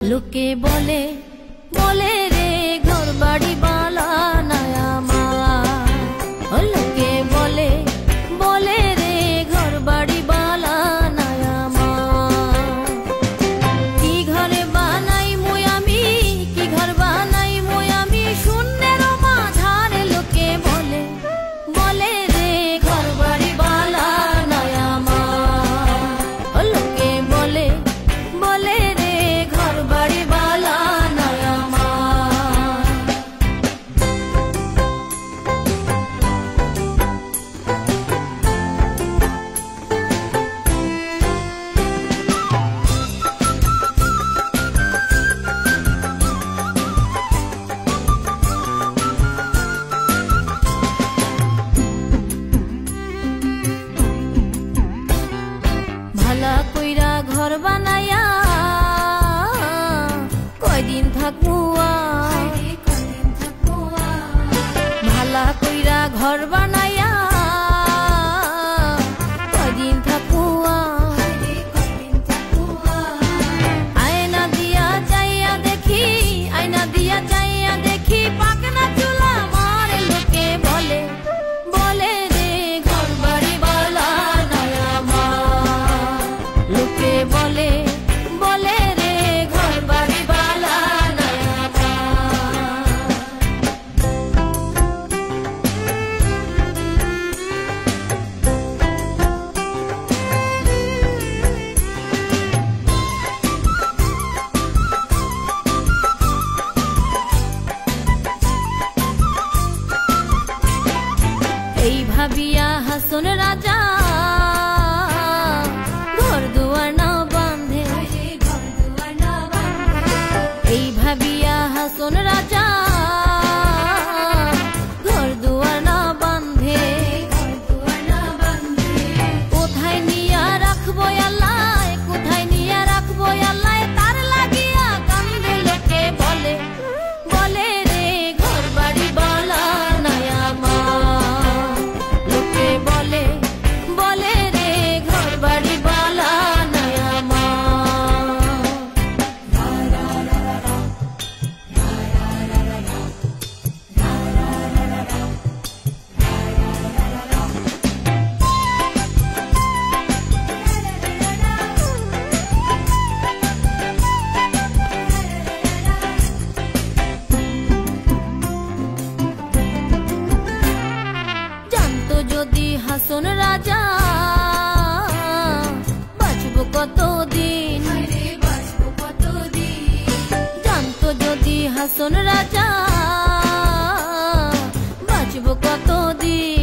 লোকে বলে বলে রে ঘর বাড়ি বালা নাই আমার। লোকে বলে বলে রে ঘর বাড়ি বালা নাই আমার। কি ঘরে বানাই মুই আমি, কি ঘর বানাই মুই আমি, শূন্যের মাঝারে লোকে বলে বলে রে ঘর বাড়ি বালা নাই আমার। লোকে বলে বলে রে ঘর বাড়ি বালা নাই আমার। ভালা কইরা ঘর বানাইয়া কয়দিন থাকবো, ভালা কইরা ঘর বানাইয়া কয়দিন থাকবো। আয়না দিয়া যাইয়া দেখি, আয়না দিয়া যাইয়া দেখি পাকনা চুলা আমার। লোকে বলে বলে রে ঘর বাড়ি বালা নাই আমার। লোকে বলে বলে রে ঘর বাড়ি বালা নাই আমার। এই ভাবিয়া হাসন রাজা ঘর দুয়ার না বাঁধে, এই ভাবিয়া হাসন রাজা ঘর দুয়ার না বাঁধে। কোথায় নিয়া রাখবো আল্লাহ, কোথায় নিয়া রাখবো আল্লাহ, তার লাগিয়া কান্দে। লোকে বলে বলে রে ঘর বাড়ি বালা নাই আমার। লোকে বলে বলে রে ঘর বাড়ি বালা নাই আমার। জানতো যদি হাসন রাজা বাঁচবো কতদিন, জানতো যদি হাসন রাজা বাঁচবো কতদিন।